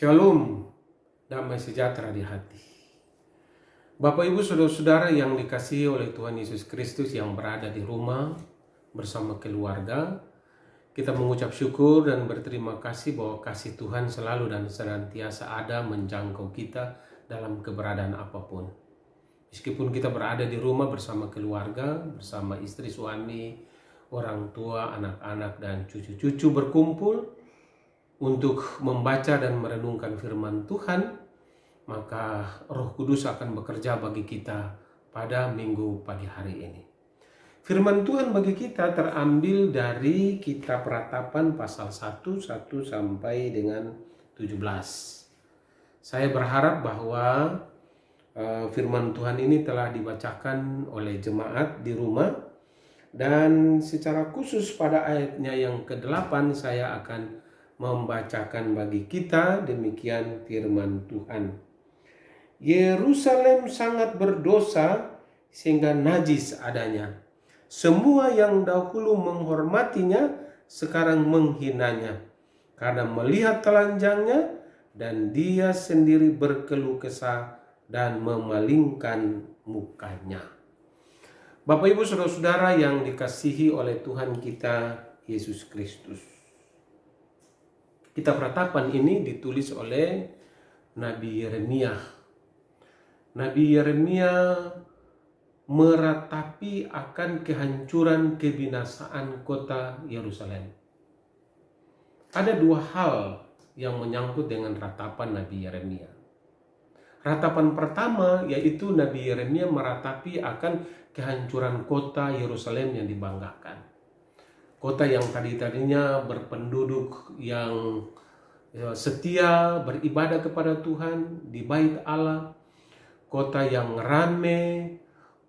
Shalom, damai sejahtera di hati. Bapak Ibu Saudara-saudara yang dikasihi oleh Tuhan Yesus Kristus yang berada di rumah bersama keluarga, kita mengucap syukur dan berterima kasih bahwa kasih Tuhan selalu dan senantiasa ada menjangkau kita dalam keberadaan apapun. Meskipun kita berada di rumah bersama keluarga, bersama istri, suami, orang tua, anak-anak, dan cucu-cucu berkumpul untuk membaca dan merenungkan firman Tuhan, maka Roh Kudus akan bekerja bagi kita pada minggu pagi hari ini. Firman Tuhan bagi kita terambil dari kitab Ratapan pasal 1 sampai dengan 17. Saya berharap bahwa firman Tuhan ini telah dibacakan oleh jemaat di rumah, dan secara khusus pada ayatnya yang ke-8 saya akan membacakan bagi kita demikian firman Tuhan. Yerusalem sangat berdosa sehingga najis adanya. Semua yang dahulu menghormatinya sekarang menghinanya karena melihat telanjangnya, dan dia sendiri berkeluh kesah dan memalingkan mukanya. Bapak Ibu Saudara-saudara yang dikasihi oleh Tuhan kita Yesus Kristus. Kitab Ratapan ini ditulis oleh Nabi Yeremia. Nabi Yeremia meratapi akan kehancuran kebinasaan kota Yerusalem. Ada dua hal yang menyangkut dengan ratapan Nabi Yeremia. Ratapan pertama yaitu Nabi Yeremia meratapi akan kehancuran kota Yerusalem yang dibanggakan. Kota yang tadinya berpenduduk yang setia beribadah kepada Tuhan di bait Allah, kota yang ramai,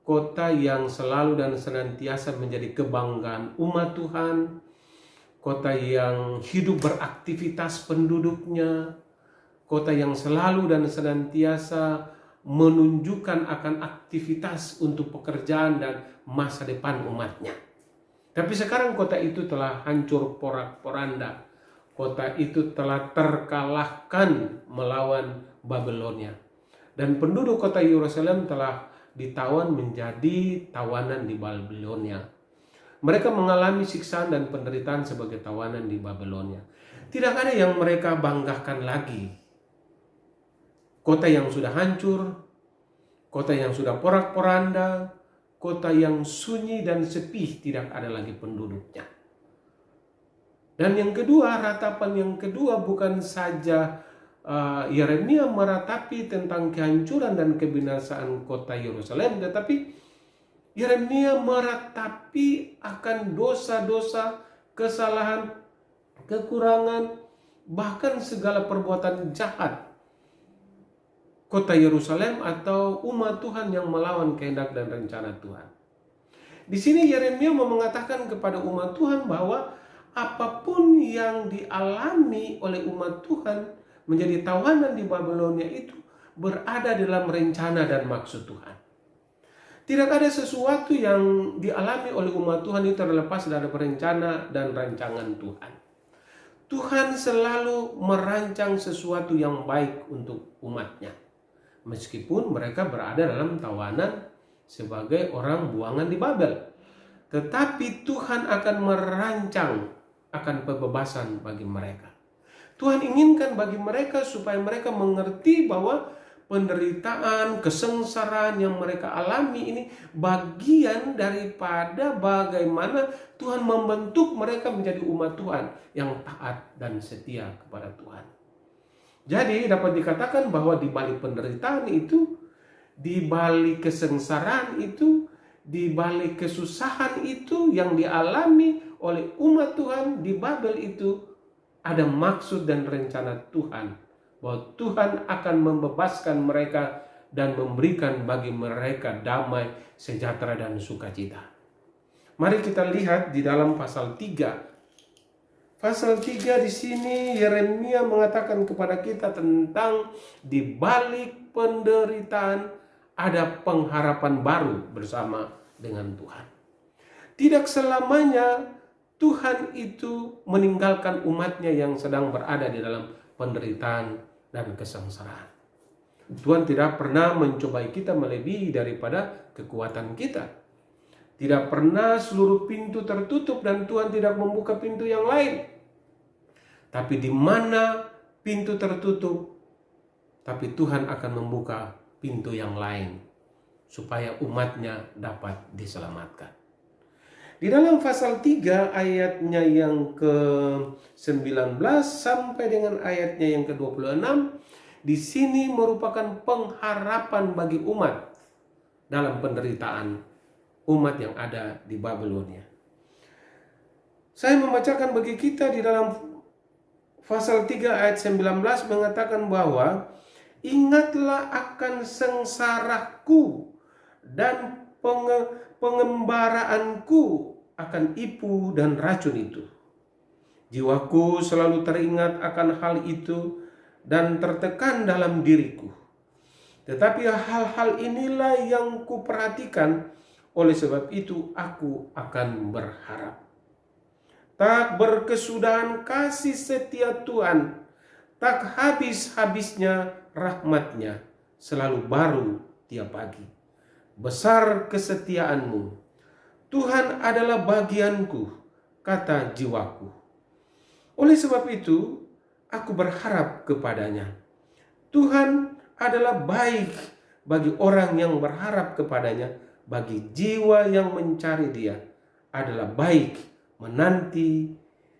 kota yang selalu dan senantiasa menjadi kebanggaan umat Tuhan, kota yang hidup beraktivitas penduduknya, kota yang selalu dan senantiasa menunjukkan akan aktivitas untuk pekerjaan dan masa depan umatnya. Tapi sekarang kota itu telah hancur porak-poranda. Kota itu telah terkalahkan melawan Babelonia. Dan penduduk kota Yerusalem telah ditawan menjadi tawanan di Babelonia. Mereka mengalami siksaan dan penderitaan sebagai tawanan di Babelonia. Tidak ada yang mereka banggakan lagi. Kota yang sudah hancur, kota yang sudah porak-poranda, kota yang sunyi dan sepi, tidak ada lagi penduduknya. Dan yang kedua, ratapan yang kedua bukan saja Yeremia meratapi tentang kehancuran dan kebinasaan kota Yerusalem, tetapi Yeremia meratapi akan dosa-dosa, kesalahan, kekurangan, bahkan segala perbuatan jahat kota Yerusalem atau umat Tuhan yang melawan kehendak dan rencana Tuhan. Di sini Yeremia mau mengatakan kepada umat Tuhan bahwa apapun yang dialami oleh umat Tuhan menjadi tawanan di Babelonia itu berada dalam rencana dan maksud Tuhan. Tidak ada sesuatu yang dialami oleh umat Tuhan itu terlepas dari rencana dan rancangan Tuhan. Tuhan selalu merancang sesuatu yang baik untuk umatnya. Meskipun mereka berada dalam tawanan sebagai orang buangan di Babel. Tetapi Tuhan akan merancang akan pembebasan bagi mereka. Tuhan inginkan bagi mereka supaya mereka mengerti bahwa penderitaan, kesengsaraan yang mereka alami ini bagian daripada bagaimana Tuhan membentuk mereka menjadi umat Tuhan yang taat dan setia kepada Tuhan. Jadi dapat dikatakan bahwa di balik penderitaan itu, di balik kesengsaraan itu, di balik kesusahan itu yang dialami oleh umat Tuhan di Babel itu, ada maksud dan rencana Tuhan. Bahwa Tuhan akan membebaskan mereka dan memberikan bagi mereka damai, sejahtera, dan sukacita. Mari kita lihat di dalam pasal 3. Pasal 3 di sini Yeremia mengatakan kepada kita tentang di balik penderitaan ada pengharapan baru bersama dengan Tuhan. Tidak selamanya Tuhan itu meninggalkan umatnya yang sedang berada di dalam penderitaan dan kesengsaraan. Tuhan tidak pernah mencobai kita melebihi daripada kekuatan kita. Tidak pernah seluruh pintu tertutup dan Tuhan tidak membuka pintu yang lain. Tapi di mana pintu tertutup, tapi Tuhan akan membuka pintu yang lain supaya umatnya dapat diselamatkan. Di dalam pasal 3 ayatnya yang ke-19 sampai dengan ayatnya yang ke-26, di sini merupakan pengharapan bagi umat dalam penderitaan umat yang ada di Babilonia. Saya membacakan bagi kita di dalam pasal 3 ayat 19 mengatakan bahwa ingatlah akan sengsaraku dan pengembaraanku akan ipu dan racun itu. Jiwaku selalu teringat akan hal itu dan tertekan dalam diriku. Tetapi hal-hal inilah yang kuperhatikan, oleh sebab itu aku akan berharap. Tak berkesudahan kasih setia Tuhan, tak habis-habisnya rahmatnya, selalu baru tiap pagi. Besar kesetiaanmu, Tuhan adalah bagianku, kata jiwaku. Oleh sebab itu, aku berharap kepadanya. Tuhan adalah baik bagi orang yang berharap kepadanya, bagi jiwa yang mencari Dia adalah baik menanti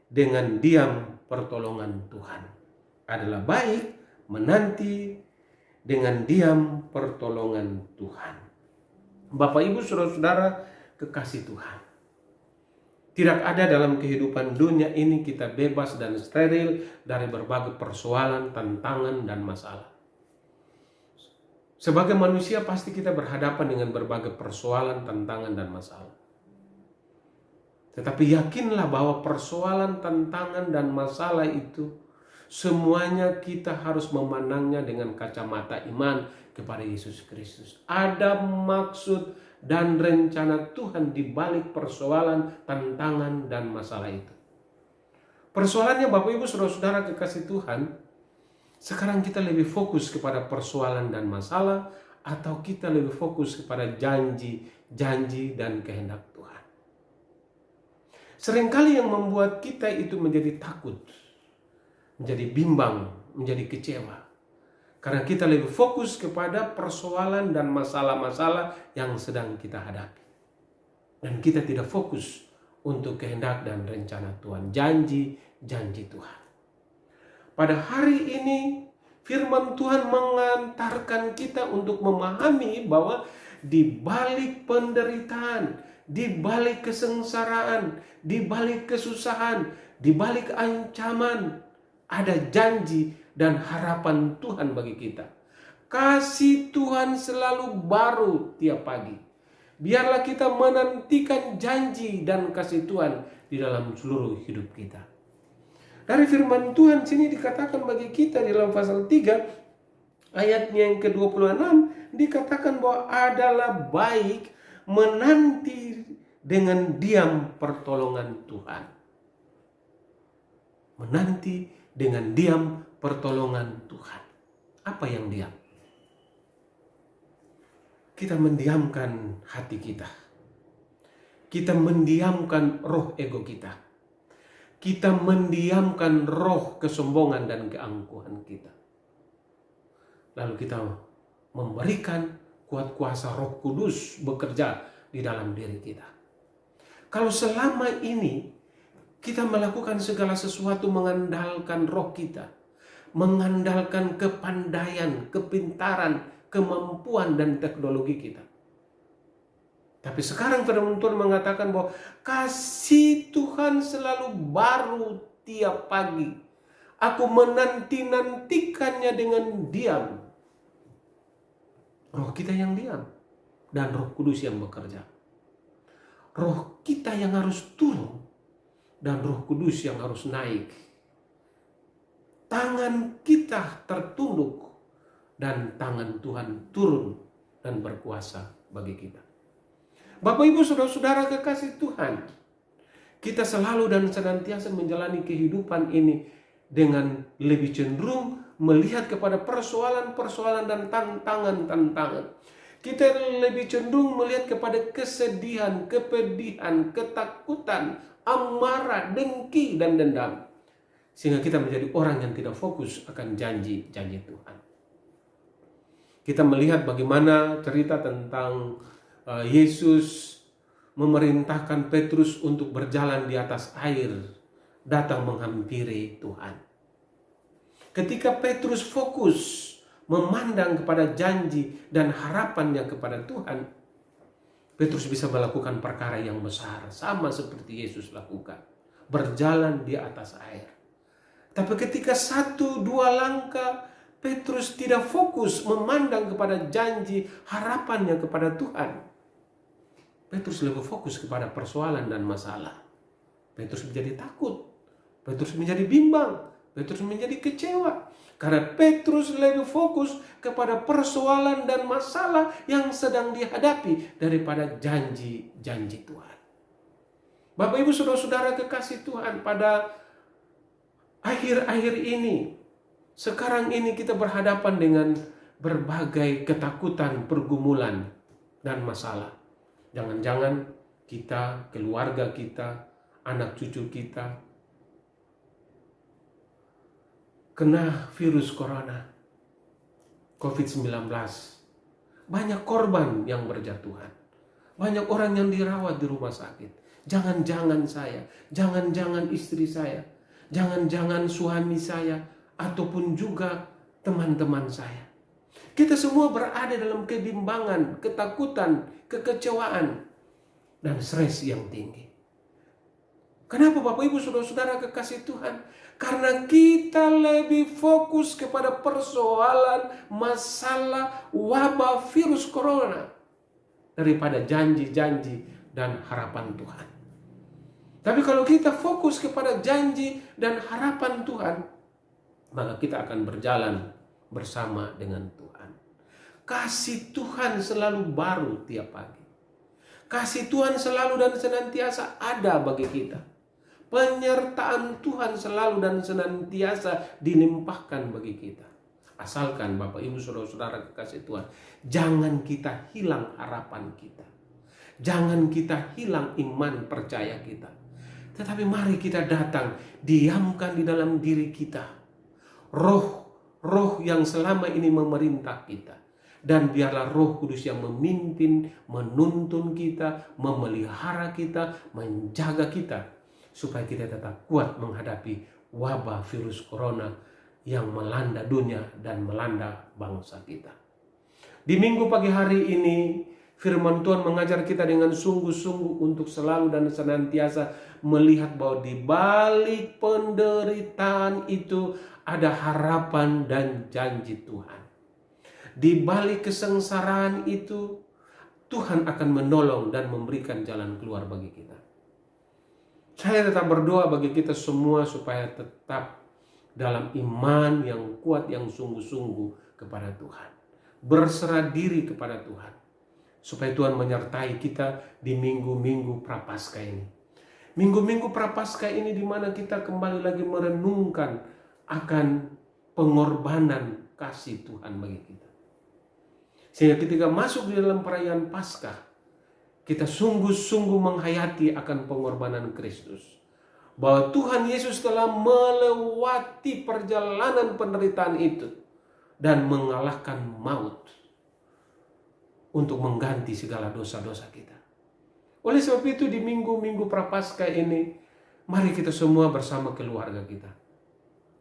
dengan diam pertolongan Tuhan. Adalah baik menanti dengan diam pertolongan Tuhan. Bapak Ibu saudara-saudara kekasih Tuhan, tidak ada dalam kehidupan dunia ini kita bebas dan steril dari berbagai persoalan, tantangan, dan masalah. Sebagai manusia pasti kita berhadapan dengan berbagai persoalan, tantangan, dan masalah. Tetapi yakinlah bahwa persoalan, tantangan, dan masalah itu semuanya kita harus memandangnya dengan kacamata iman kepada Yesus Kristus. Ada maksud dan rencana Tuhan di balik persoalan, tantangan, dan masalah itu. Persoalannya Bapak Ibu saudara-saudara kekasih Tuhan, sekarang kita lebih fokus kepada persoalan dan masalah, atau kita lebih fokus kepada janji dan kehendak Tuhan. Seringkali yang membuat kita itu menjadi takut, menjadi bimbang, menjadi kecewa. Karena kita lebih fokus kepada persoalan dan masalah-masalah yang sedang kita hadapi. Dan kita tidak fokus untuk kehendak dan rencana Tuhan, janji Tuhan. Pada hari ini firman Tuhan mengantarkan kita untuk memahami bahwa di balik penderitaan, di balik kesengsaraan, di balik kesusahan, di balik ancaman, ada janji dan harapan Tuhan bagi kita. Kasih Tuhan selalu baru tiap pagi. Biarlah kita menantikan janji dan kasih Tuhan di dalam seluruh hidup kita. Dari firman Tuhan sini dikatakan bagi kita di dalam pasal 3 ayatnya yang ke-26 dikatakan bahwa adalah baik menanti dengan diam pertolongan Tuhan. Menanti dengan diam pertolongan Tuhan. Apa yang diam? Kita mendiamkan hati kita. Kita mendiamkan roh ego kita. Kita mendiamkan roh kesombongan dan keangkuhan kita. Lalu kita memberikan kuat kuasa Roh Kudus bekerja di dalam diri kita. Kalau selama ini kita melakukan segala sesuatu mengandalkan roh kita, mengandalkan kepandaian, kepintaran, kemampuan, dan teknologi kita. Tapi sekarang firman Tuhan mengatakan bahwa kasih Tuhan selalu baru tiap pagi. Aku menanti-nantikannya dengan diam. Roh kita yang diam dan Roh Kudus yang bekerja. Roh kita yang harus turun dan Roh Kudus yang harus naik. Tangan kita tertunduk dan tangan Tuhan turun dan berkuasa bagi kita. Bapak Ibu saudara-saudara kekasih Tuhan, kita selalu dan senantiasa menjalani kehidupan ini dengan lebih cenderung melihat kepada persoalan-persoalan dan tantangan-tantangan. Kita lebih cenderung melihat kepada kesedihan, kepedihan, ketakutan, amarah, dengki, dan dendam. Sehingga kita menjadi orang yang tidak fokus akan janji-janji Tuhan. Kita melihat bagaimana cerita tentang Yesus memerintahkan Petrus untuk berjalan di atas air, datang menghampiri Tuhan. Ketika Petrus fokus memandang kepada janji dan harapannya kepada Tuhan, Petrus bisa melakukan perkara yang besar, sama seperti Yesus lakukan, berjalan di atas air. Tapi ketika 1-2 langkah, Petrus tidak fokus memandang kepada janji harapannya kepada Tuhan. Petrus lebih fokus kepada persoalan dan masalah. Petrus menjadi takut, Petrus menjadi bimbang, Petrus menjadi kecewa. Karena Petrus lebih fokus kepada persoalan dan masalah yang sedang dihadapi daripada janji-janji Tuhan. Bapak Ibu Saudara-saudara kekasih Tuhan, pada akhir-akhir ini, sekarang ini kita berhadapan dengan berbagai ketakutan, pergumulan, dan masalah. Jangan-jangan kita, keluarga kita, anak cucu kita kena virus corona, COVID-19. Banyak korban yang berjatuhan. Banyak orang yang dirawat di rumah sakit. Jangan-jangan saya, jangan-jangan istri saya, jangan-jangan suami saya, ataupun juga teman-teman saya. Kita semua berada dalam kebimbangan, ketakutan, kekecewaan, dan stres yang tinggi. Kenapa Bapak Ibu Saudara-saudara kekasih Tuhan? Karena kita lebih fokus kepada persoalan, masalah, wabah virus corona daripada janji-janji dan harapan Tuhan. Tapi kalau kita fokus kepada janji dan harapan Tuhan, maka kita akan berjalan bersama dengan Tuhan. Kasih Tuhan selalu baru tiap pagi. Kasih Tuhan selalu dan senantiasa ada bagi kita. Penyertaan Tuhan selalu dan senantiasa dilimpahkan bagi kita. Asalkan Bapak Ibu Saudara-saudara kekasih Tuhan, jangan kita hilang harapan kita. Jangan kita hilang iman percaya kita. Tetapi mari kita datang, diamkan di dalam diri kita roh yang selama ini memerintah kita. Dan biarlah Roh Kudus yang memimpin, menuntun kita, memelihara kita, menjaga kita, supaya kita tetap kuat menghadapi wabah virus corona yang melanda dunia dan melanda bangsa kita. Di minggu pagi hari ini, firman Tuhan mengajar kita dengan sungguh-sungguh untuk selalu dan senantiasa melihat bahwa di balik penderitaan itu ada harapan dan janji Tuhan. Di balik kesengsaraan itu, Tuhan akan menolong dan memberikan jalan keluar bagi kita. Saya tetap berdoa bagi kita semua supaya tetap dalam iman yang kuat, yang sungguh-sungguh kepada Tuhan. Berserah diri kepada Tuhan. Supaya Tuhan menyertai kita di minggu-minggu Prapaskah ini. Minggu-minggu Prapaskah ini di mana kita kembali lagi merenungkan akan pengorbanan kasih Tuhan bagi kita. Sehingga ketika masuk di dalam perayaan Paskah, kita sungguh-sungguh menghayati akan pengorbanan Kristus. Bahwa Tuhan Yesus telah melewati perjalanan penderitaan itu dan mengalahkan maut untuk mengganti segala dosa-dosa kita. Oleh sebab itu di minggu-minggu Prapaskah ini, mari kita semua bersama keluarga kita.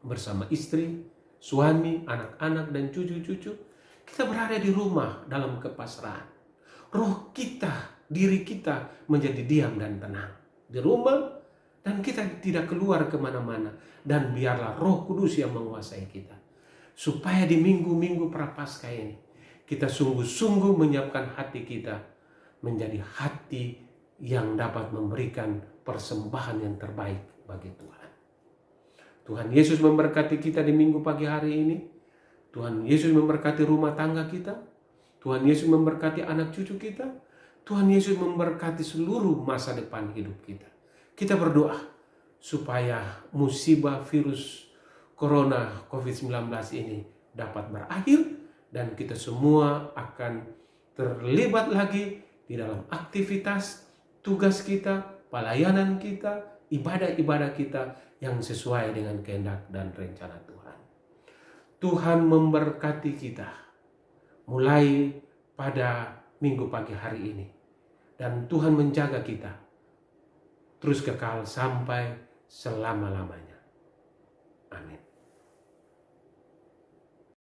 Bersama istri, suami, anak-anak, dan cucu-cucu. Kita berada di rumah dalam kepasrahan. Roh kita, diri kita menjadi diam dan tenang di rumah, dan kita tidak keluar kemana-mana. Dan biarlah Roh Kudus yang menguasai kita, supaya di minggu-minggu Prapaskah ini kita sungguh-sungguh menyiapkan hati kita menjadi hati yang dapat memberikan persembahan yang terbaik bagi Tuhan. Tuhan Yesus memberkati kita di minggu pagi hari ini. Tuhan Yesus memberkati rumah tangga kita. Tuhan Yesus memberkati anak cucu kita. Tuhan Yesus memberkati seluruh masa depan hidup kita. Kita berdoa supaya musibah virus Corona COVID-19 ini dapat berakhir dan kita semua akan terlibat lagi di dalam aktivitas, tugas kita, pelayanan kita, ibadah-ibadah kita yang sesuai dengan kehendak dan rencana Tuhan. Tuhan memberkati kita mulai pada minggu pagi hari ini. Dan Tuhan menjaga kita terus kekal sampai selama-lamanya. Amin.